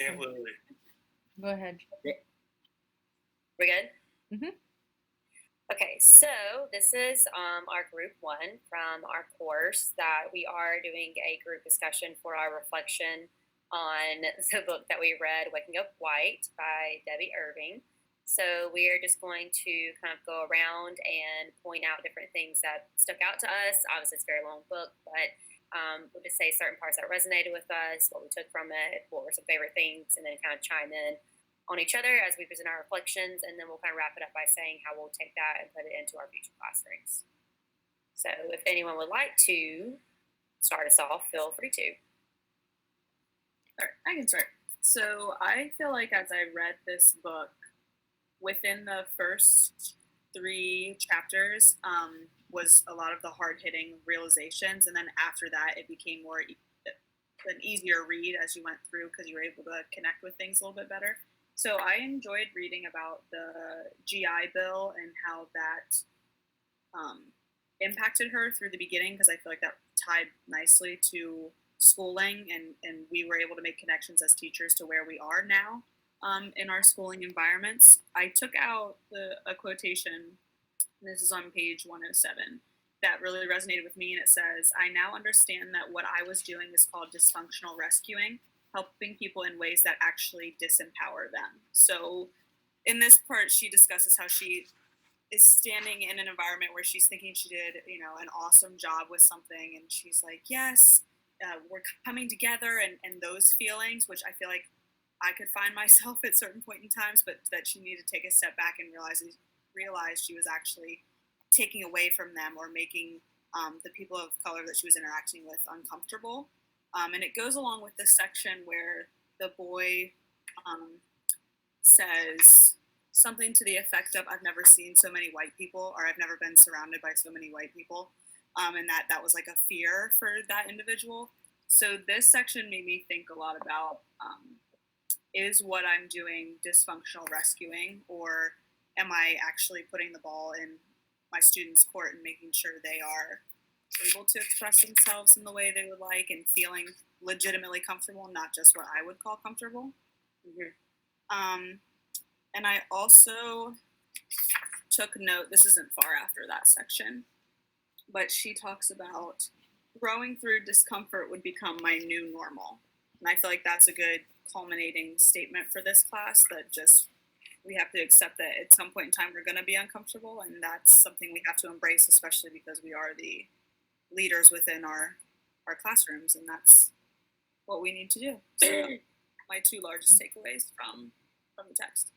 Aunt Lily. Go ahead. We're good? Mhm. Okay, so this is our group one from our course that we are doing a group discussion for our reflection on the book that we read, Waking Up White by Debbie Irving. So we are just going to kind of go around and point out different things that stuck out to us. Obviously, it's a very long book, but we'll just say certain parts that resonated with us, what we took from it, what were some favorite things, and then kind of chime in on each other as we present our reflections, and then we'll kind of wrap it up by saying how we'll take that and put it into our future classrooms. So if anyone would like to start us off, feel free to. All right, I can start. So I feel like as I read this book, within the first 3 chapters was a lot of the hard-hitting realizations, and then after that it became more an easier read as you went through because you were able to connect with things a little bit better. So I enjoyed reading about the GI Bill and how that impacted her through the beginning, because I feel like that tied nicely to schooling, and we were able to make connections as teachers to where we are now in our schooling environments. I took out a quotation, and this is on page 107, that really resonated with me, and it says, "I now understand that what I was doing is called dysfunctional rescuing, helping people in ways that actually disempower them." So in this part, she discusses how she is standing in an environment where she's thinking she did, an awesome job with something, and she's like, yes, we're coming together, and those feelings, which I feel like I could find myself at certain point in times, but that she needed to take a step back and realize she was actually taking away from them or making the people of color that she was interacting with uncomfortable. And it goes along with this section where the boy says something to the effect of, "I've never seen so many white people," or "I've never been surrounded by so many white people." And that was like a fear for that individual. So this section made me think a lot about, is what I'm doing dysfunctional rescuing, or am I actually putting the ball in my students' court and making sure they are able to express themselves in the way they would like and feeling legitimately comfortable, not just what I would call comfortable. Mm-hmm. And I also took note, this isn't far after that section, but she talks about growing through discomfort would become my new normal. And I feel like that's a good culminating statement for this class, that just we have to accept that at some point in time we're going to be uncomfortable, and that's something we have to embrace, especially because we are the leaders within our classrooms, and that's what we need to do. So my 2 largest takeaways from the text.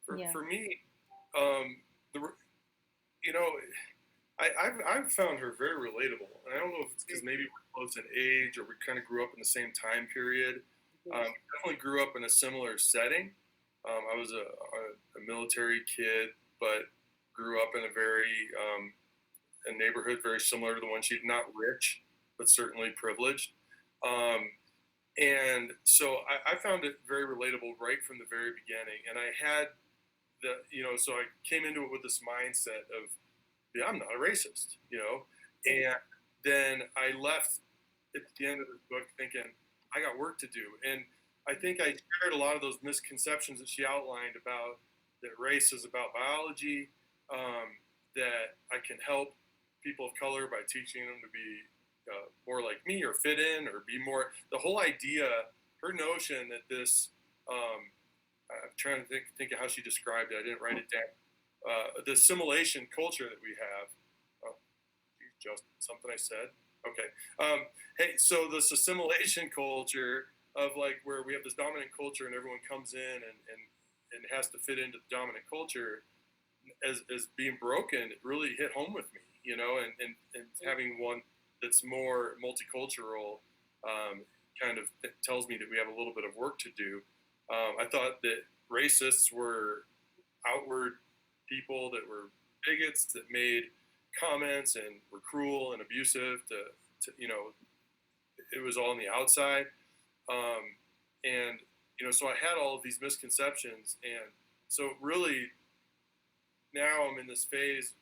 For me, I've found her very relatable, and I don't know if it's because maybe we're close in age or we kind of grew up in the same time period. Definitely grew up in a similar setting. I was a military kid, but grew up in a neighborhood very similar to the one she'd, not rich, but certainly privileged. And so I found it very relatable right from the very beginning. And I had so I came into it with this mindset of, yeah, I'm not a racist, and then I left at the end of the book thinking, I got work to do. And I think I shared a lot of those misconceptions that she outlined about that race is about biology, that I can help people of color by teaching them to be more like me or fit in or be more, the whole idea, her notion that this, I'm trying to think of how she described it. I didn't write it down. The assimilation culture that we have. Oh, just something I said. Okay. Hey, so this assimilation culture of like where we have this dominant culture and everyone comes in and has to fit into the dominant culture as being broken, it really hit home with me, and having one that's more multicultural kind of tells me that we have a little bit of work to do. I thought that racists were outward people that were bigots that made comments and were cruel and abusive to it was all on the outside. And, so I had all of these misconceptions. And so really now I'm in this phase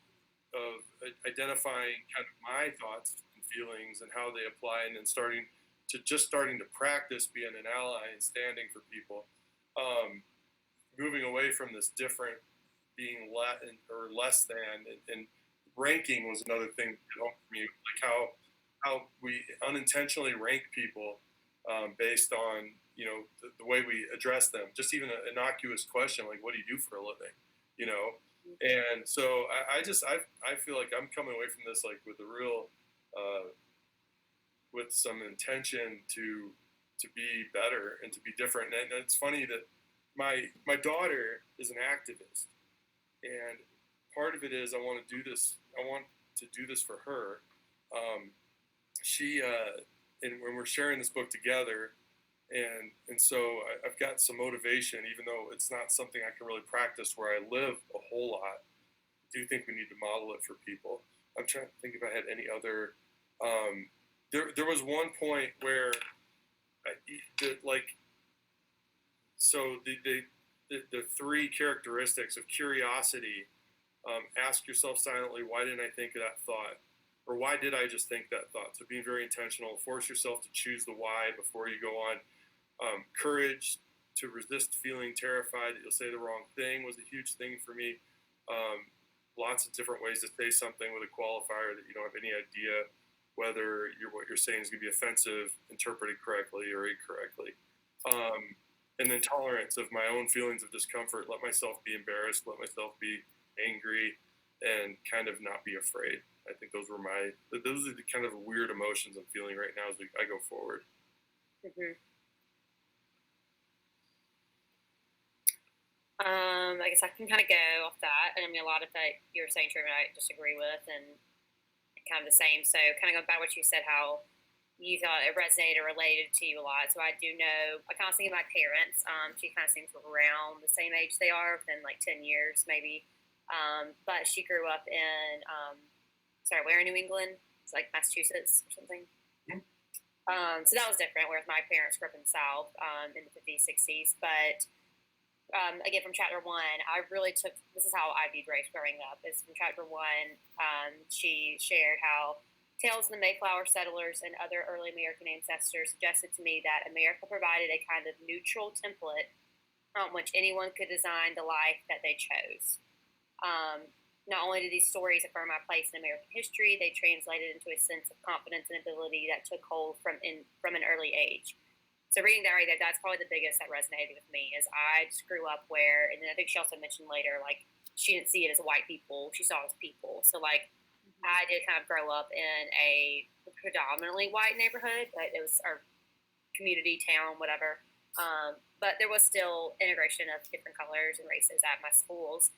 of identifying kind of my thoughts and feelings and how they apply, and then starting to just starting to practice being an ally and standing for people, moving away from this different being less than, and ranking was another thing that helped me, like how we unintentionally rank people based on the way we address them. Just even an innocuous question like, "What do you do for a living?" You know. And so I feel like I'm coming away from this like with a real with some intention to be better and to be different. And it's funny that my daughter is an activist, and part of it is I want to do this. I want to do this for her. She and when we're sharing this book together, and so I've got some motivation, even though it's not something I can really practice where I live a whole lot. I do think we need to model it for people. I'm trying to think if I had any other. There was one point where, the three characteristics of curiosity. Ask yourself silently, why didn't I think of that thought? Or why did I just think that thought? So being very intentional, force yourself to choose the why before you go on. Courage to resist feeling terrified that you'll say the wrong thing was a huge thing for me. Lots of different ways to say something with a qualifier that you don't have any idea whether what you're saying is going to be offensive, interpreted correctly or incorrectly. And then tolerance of my own feelings of discomfort. Let myself be embarrassed. Let myself be angry, and kind of not be afraid. I think those are the kind of weird emotions I'm feeling right now as I go forward. Mm-hmm. I guess I can kind of go off that. And I mean, a lot of that you're saying, Truman, I disagree with, and kind of the same. So kind of going back to what you said, how you thought it resonated or related to you a lot. So I do know, I kind of think of my parents. She kind of seems around the same age they are, within like 10 years maybe. But she grew up in, where in New England? It's like Massachusetts or something. So that was different, whereas my parents grew up in the South in the 50s, 60s. But again, from chapter 1, I really took, this is how I viewed race growing up, is from chapter 1, she shared how tales of the Mayflower settlers and other early American ancestors suggested to me that America provided a kind of neutral template on which anyone could design the life that they chose. Not only did these stories affirm my place in American history, they translated into a sense of confidence and ability that took hold from an early age. So reading that right there, that's probably the biggest that resonated with me, is I just grew up where, and then I think she also mentioned later, like, she didn't see it as white people, she saw it as people. So, like, I did kind of grow up in a predominantly white neighborhood, but it was our community, town, whatever. But there was still integration of different colors and races at my schools.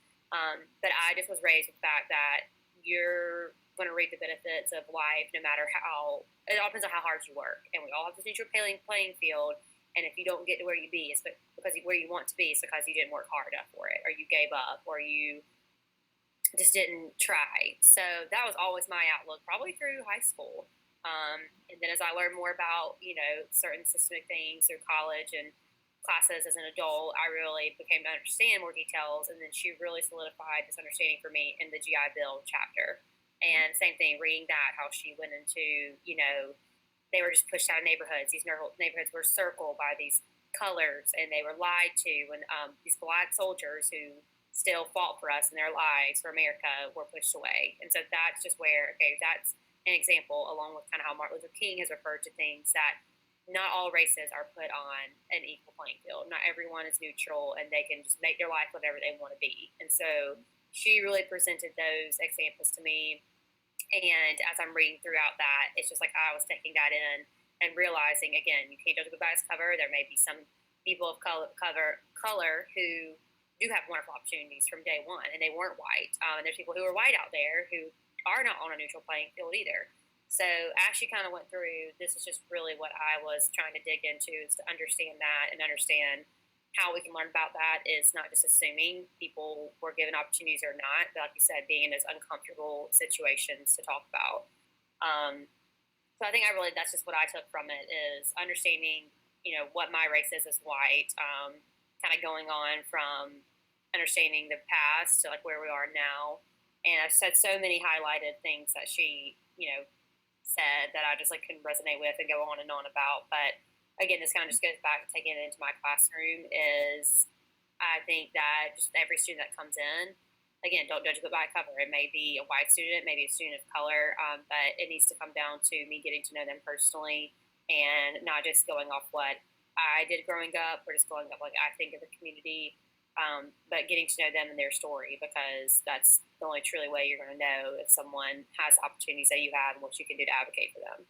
But I just was raised with the fact that you're going to reap the benefits of life no matter how, it all depends on how hard you work. And we all have this neutral playing field. And if you don't get to where you be, it's because where you want to be, it's because you didn't work hard enough for it, or you gave up, or you just didn't try. So that was always my outlook, probably through high school. And then as I learned more about, certain systemic things through college and classes as an adult, I really became to understand more details. And then she really solidified this understanding for me in the GI Bill chapter. And same thing, reading that, how she went into, they were just pushed out of neighborhoods. These neighborhoods were circled by these colors, and they were lied to. And these Black soldiers who still fought for us in their lives for America were pushed away. And so that's just where, okay, that's an example, along with kind of how Martin Luther King has referred to things, that not all races are put on an equal playing field. Not everyone is neutral, and they can just make their life whatever they want to be. And so she really presented those examples to me. And as I'm reading throughout that, it's just like I was taking that in and realizing, again, you can't judge a book by its cover. There may be some people of color who do have wonderful opportunities from day one, and they weren't white. And there's people who are white out there who are not on a neutral playing field either. So as she kind of went through, this is just really what I was trying to dig into, is to understand that and understand how we can learn about that is not just assuming people were given opportunities or not, but like you said, being in those uncomfortable situations to talk about. So I think that's just what I took from it, is understanding, what my race is as white, kind of going on from understanding the past to like where we are now. And I've said so many highlighted things that she, said that I just like couldn't resonate with and go on and on about. But again, this kind of just goes back to taking it into my classroom. Is I think that just every student that comes in, again, don't judge a book by a cover. It may be a white student, maybe a student of color, but it needs to come down to me getting to know them personally and not just going off what I did growing up or just going up like I think of the community, but getting to know them and their story, because that's the only truly way you're going to know if someone has opportunities that you have and what you can do to advocate for them.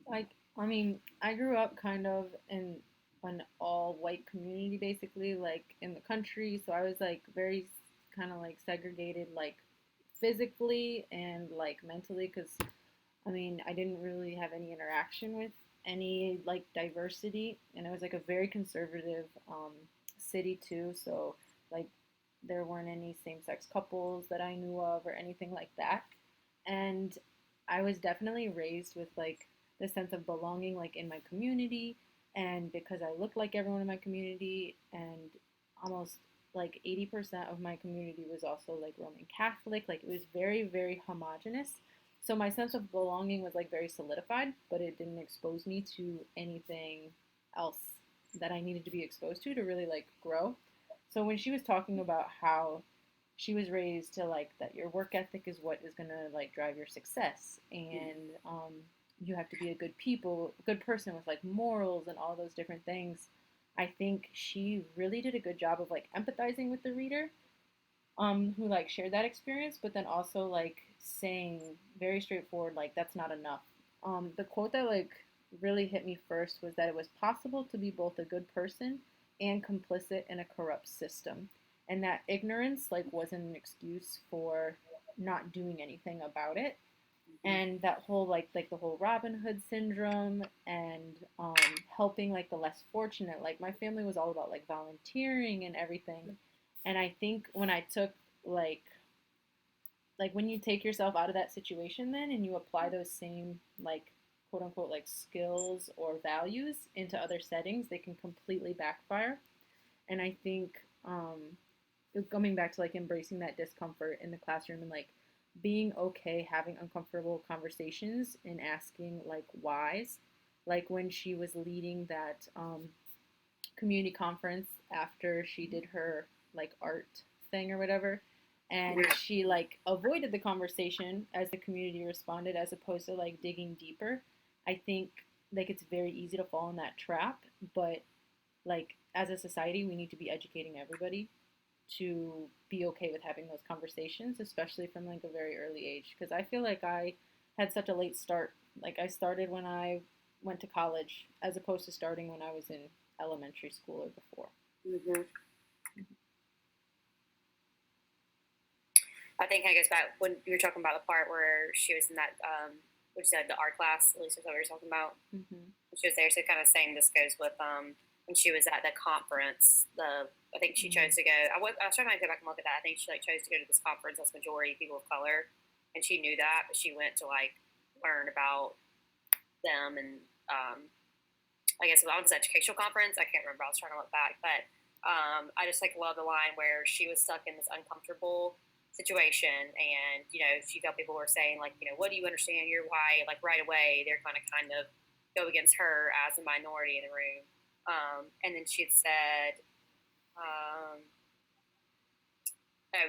Like, I mean, I grew up kind of in an all white community, basically, like in the country. So I was like very kind of like segregated, like physically and like mentally, because I mean, I didn't really have any interaction with any like diversity, and it was like a very conservative city too. So like there weren't any same-sex couples that I knew of or anything like that. And I was definitely raised with like the sense of belonging, like in my community, and because I looked like everyone in my community, and almost like 80% of my community was also like Roman Catholic. Like it was very, very homogenous. So my sense of belonging was like very solidified, but it didn't expose me to anything else that I needed to be exposed to really like grow. So when she was talking about how she was raised to like that your work ethic is what is gonna like drive your success, and you have to be a good person with like morals and all those different things. I think she really did a good job of like empathizing with the reader, who like shared that experience, but then also like saying very straightforward, like that's not enough. The quote that like really hit me first was that it was possible to be both a good person and complicit in a corrupt system, and that ignorance like wasn't an excuse for not doing anything about it. And that whole like the whole Robin Hood syndrome, and helping like the less fortunate. Like my family was all about like volunteering and everything, and I think when I took like when you take yourself out of that situation then and you apply those same like quote unquote like skills or values into other settings, they can completely backfire. And I think coming back to like embracing that discomfort in the classroom, and like being okay having uncomfortable conversations and asking like whys, like when she was leading that community conference after she did her like art thing or whatever, and she like avoided the conversation as the community responded as opposed to like digging deeper. I think like it's very easy to fall in that trap, but like as a society we need to be educating everybody to be okay with having those conversations, especially from like a very early age, because I feel like I had such a late start. Like I started when I went to college as opposed to starting when I was in elementary school or before. Mm-hmm. I think it goes back when you were talking about the part where she was in that, which said the art class, at least that's what we were talking about. Mm-hmm. She was there, so kind of saying this goes with when she was at the conference. I think she chose to go. I was trying to go back and look at that. I think she like chose to go to this conference that's majority people of color, and she knew that, but she went to like learn about them, and I guess it was an educational conference. I can't remember. I was trying to look back, but I just like love the line where she was stuck in this uncomfortable situation, and she felt people were saying like, what do you understand? You're white. Like right away, they're going to kind of go against her as a minority in the room. And then she had said, oh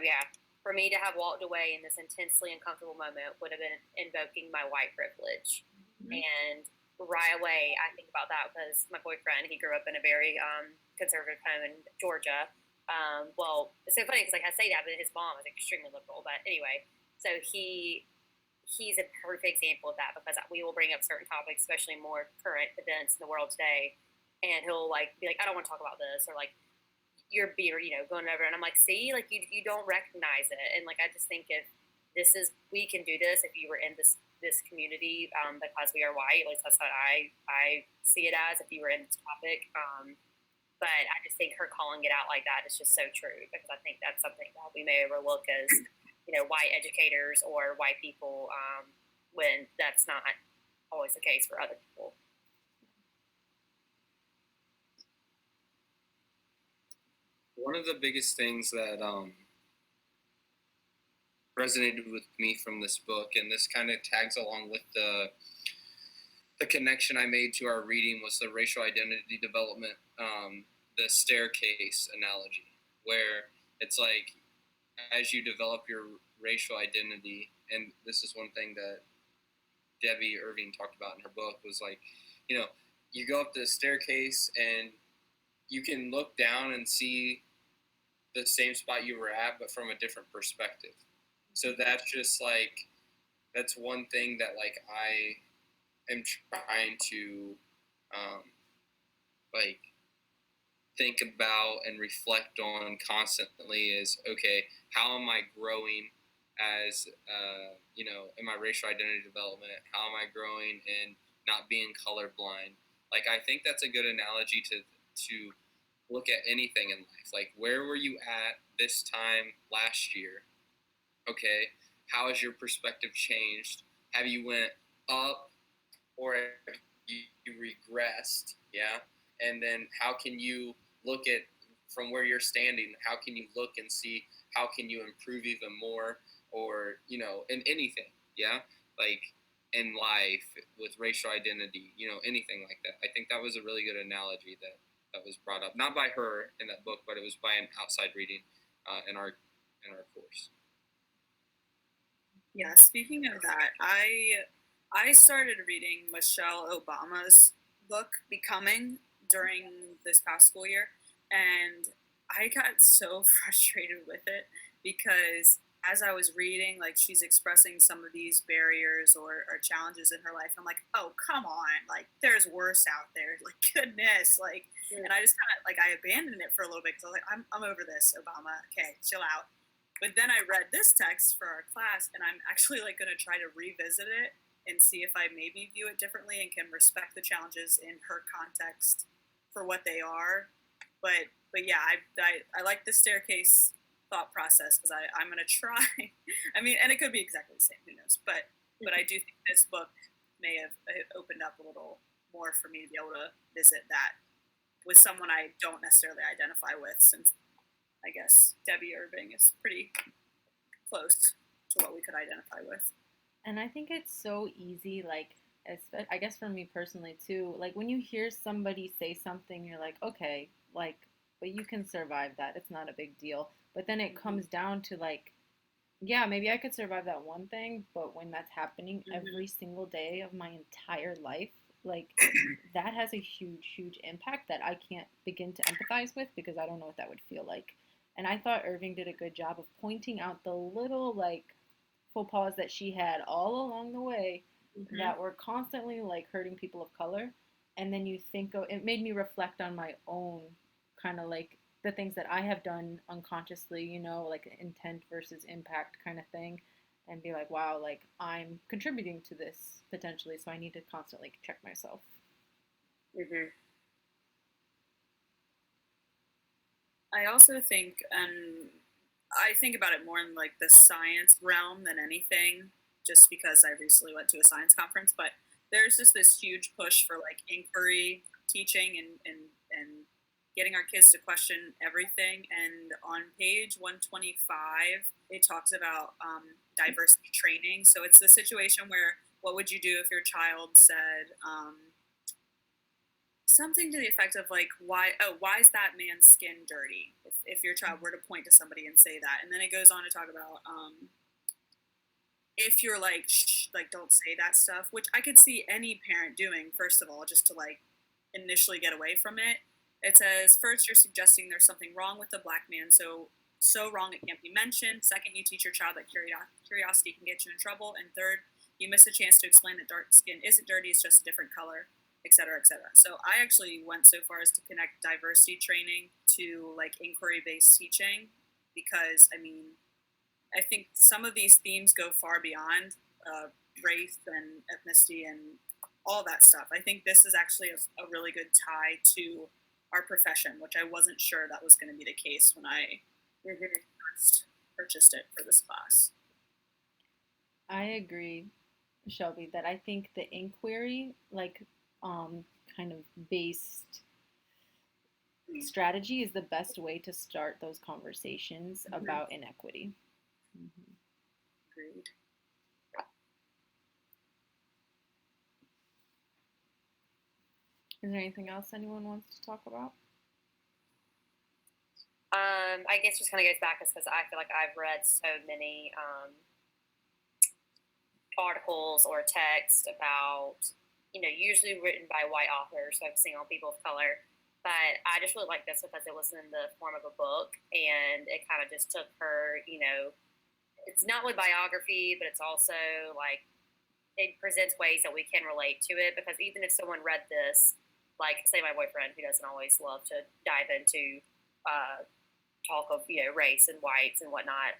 yeah, for me to have walked away in this intensely uncomfortable moment would have been invoking my white privilege. Mm-hmm. And right away, I think about that because my boyfriend, he grew up in a very conservative home in Georgia. Well, it's so funny because like I say that, but his mom was extremely liberal. But anyway, so he's a perfect example of that, because we will bring up certain topics, especially more current events in the world today, and he'll like be like, I don't want to talk about this, or like you're being, going over, and I'm like, see, like you don't recognize it, and like I just think if we can do this if you were in this community, because we are white, at least that's what I see it as, if you were in this topic. But I just think her calling it out like that is just so true, because I think that's something that we may overlook as, white educators or white people, when that's not always the case for other people. One of the biggest things that resonated with me from this book, and this kind of tags along with the connection I made to our reading, was the racial identity development, the staircase analogy, where it's like, as you develop your racial identity, and this is one thing that Debbie Irving talked about in her book, was like, you go up the staircase and you can look down and see the same spot you were at, but from a different perspective. So that's one thing that like I am trying to like think about and reflect on constantly, is, okay, how am I growing as in my racial identity development? How am I growing in not being colorblind? Like, I think that's a good analogy to look at anything in life. Like, where were you at this time last year? Okay, how has your perspective changed? Have you went up, or have you regressed? Yeah, and then how can you look at, from where you're standing, how can you look and see how can you improve even more, or in anything, yeah, like in life with racial identity, anything like that. I think that was a really good analogy that was brought up, not by her in that book, but it was by an outside reading in our course. Yeah, speaking of that, I started reading Michelle Obama's book Becoming during this past school year, and I got so frustrated with it because as I was reading, like, she's expressing some of these barriers or challenges in her life. I'm like, oh, come on, like, there's worse out there, like, goodness, like, and I just kind of, like, I abandoned it for a little bit because I was like, I'm over this, Obama, okay, chill out. But then I read this text for our class, and I'm actually, like, going to try to revisit it and see if I maybe view it differently and can respect the challenges in her context for what they are. But yeah, I like the staircase thought process because I'm going to try. I mean, and it could be exactly the same, who knows? But I do think this book may have opened up a little more for me to be able to visit that with someone I don't necessarily identify with, since I guess Debbie Irving is pretty close to what we could identify with. And I think it's so easy, like, I guess for me personally too, like when you hear somebody say something, you're like, okay, like, but you can survive that. It's not a big deal. But then it comes down to like, yeah, maybe I could survive that one thing, but when that's happening every single day of my entire life, like that has a huge, huge impact that I can't begin to empathize with because I don't know what that would feel like. And I thought Irving did a good job of pointing out the little like faux pas that she had all along the way that were constantly like hurting people of color. And then you think, oh, it made me reflect on my own kind of like the things that I have done unconsciously, like intent versus impact kind of thing, and be like, wow, like I'm contributing to this potentially, so I need to constantly check myself. I also think, I think about it more in like the science realm than anything, just because I recently went to a science conference, but there's just this huge push for like inquiry teaching and getting our kids to question everything. And on page 125, it talks about diversity training. So it's the situation where, what would you do if your child said something to the effect of like, why is that man's skin dirty? If your child were to point to somebody and say that. And then it goes on to talk about if you're like, shh, like, don't say that stuff, which I could see any parent doing, first of all, just to like initially get away from it. It says, first, you're suggesting there's something wrong with the black man, so wrong it can't be mentioned. Second, you teach your child that curiosity can get you in trouble. And third, you miss a chance to explain that dark skin isn't dirty, it's just a different color, et cetera, et cetera. So I actually went so far as to connect diversity training to like inquiry-based teaching, because I mean, I think some of these themes go far beyond race and ethnicity and all that stuff. I think this is actually a really good tie to our profession, which I wasn't sure that was going to be the case when I first purchased it for this class. I agree, Shelby, that I think the inquiry, like, kind of based strategy is the best way to start those conversations about inequity. Agreed. Is there anything else anyone wants to talk about? I guess just kind of goes back because I feel like I've read so many articles or text about, usually written by white authors, focusing on people of color. But I just really like this because it was in the form of a book, and it kind of just took her, it's not really biography, but it's also like it presents ways that we can relate to it. Because even if someone read this, like say my boyfriend, who doesn't always love to dive into talk of race and whites and whatnot,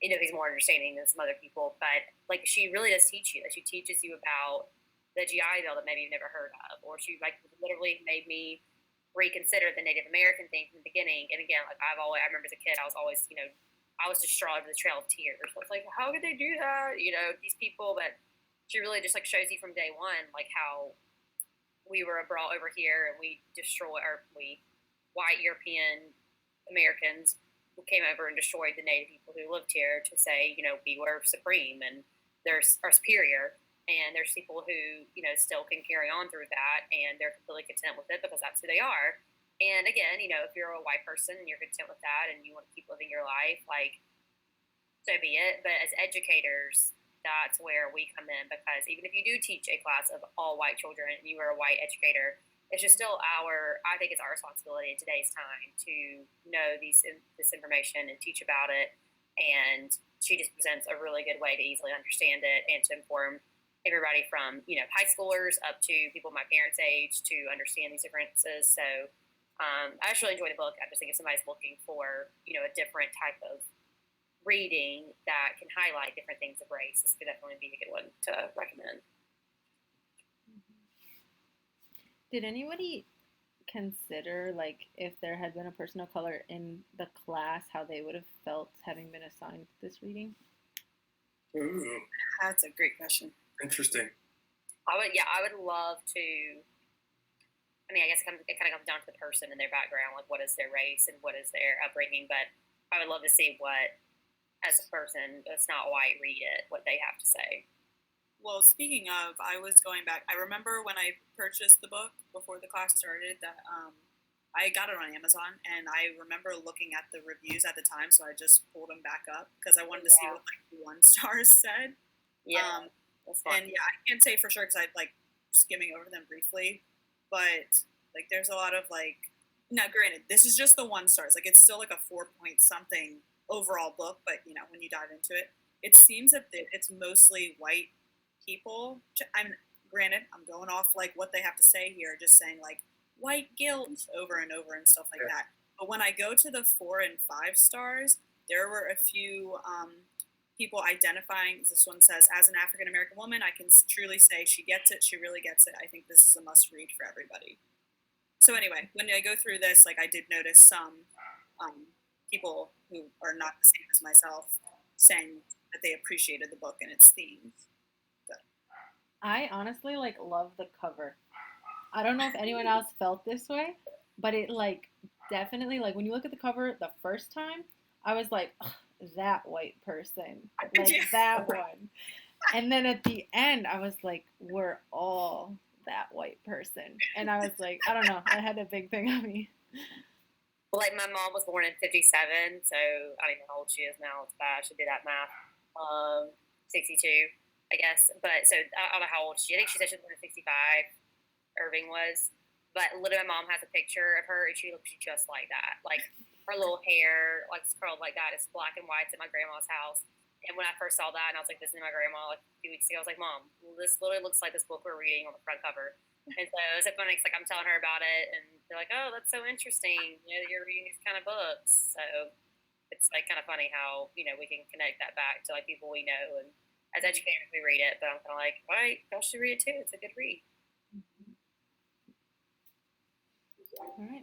he's more understanding than some other people. But like she really does teach you. She teaches you about the GI Bill that maybe you've never heard of, or she like literally made me reconsider the Native American thing from the beginning. And again, like I remember as a kid, I was always, I was distraught over the Trail of Tears. I was like, how could they do that? These people. But she really just like shows you from day one, like how we were brought over here and we white European Americans who came over and destroyed the Native people who lived here to say, we were supreme and are superior. And there's people who, still can carry on through that and they're completely content with it because that's who they are. And again, if you're a white person and you're content with that and you want to keep living your life, like, so be it. But as educators, that's where we come in, because even if you do teach a class of all white children and you are a white educator, it's just still I think it's our responsibility in today's time to know this information and teach about it. And she just presents a really good way to easily understand it and to inform everybody from, high schoolers up to people my parents' age to understand these differences. So I just really enjoy the book. I just think if somebody's looking for, a different type of reading that can highlight different things of race, this could definitely be a good one to recommend. Did anybody consider, like, if there had been a person of color in the class, how they would have felt having been assigned this reading? Ooh, That's a great question. interesting. I would love to. I mean, I guess it kind of comes down to the person and their background, like what is their race and what is their upbringing. But I would love to see what, as a person that's not white, read it, what they have to say. Well, speaking of, I was going back. I remember when I purchased the book before the class started that I got it on Amazon, and I remember looking at the reviews at the time, so I just pulled them back up because I wanted to see what like the 1 stars said. Yeah, that's fun. And yeah, I can't say for sure because I'm like skimming over them briefly, but like there's a lot of like. Now, granted, this is just the 1 stars. Like it's still like a 4 point something overall book, but when you dive into it, it seems that it's mostly white people. Granted, I'm going off like what they have to say here, just saying like white guilt over and over and stuff like that. But when I go to the 4 and 5 stars, there were a few people identifying. This one says, as an African American woman, I can truly say she gets it. She really gets it. I think this is a must read for everybody. So anyway, when I go through this, like I did notice some people who are not the same as myself saying that they appreciated the book and its themes. I honestly like love the cover. I don't know if anyone else felt this way, but it like definitely like when you look at the cover the first time, I was like, that white person, like that one. And then at the end, I was like, we're all that white person. And I was like, I don't know, I had a big thing on me. Well, like my mom was born in 57, so I don't even know how old she is now. It's bad. I should do that math. 62. I guess, but so I don't know how old she. I think she said she was born in 65. Irving was, but literally, my mom has a picture of her, and she looks just like that. Like her little hair, like it's curled like that. It's black and white. It's at my grandma's house. And when I first saw that, and I was like visiting my grandma like a few weeks ago, I was like, Mom, this literally looks like this book we're reading on the front cover. And so it's so funny. It's like I'm telling her about it, and they're like, "Oh, that's so interesting. You're reading these kind of books." So it's like kind of funny how we can connect that back to like people we know and. As educators, we read it, but I'm kind of like, all right, y'all should read it too. It's a good read. All right.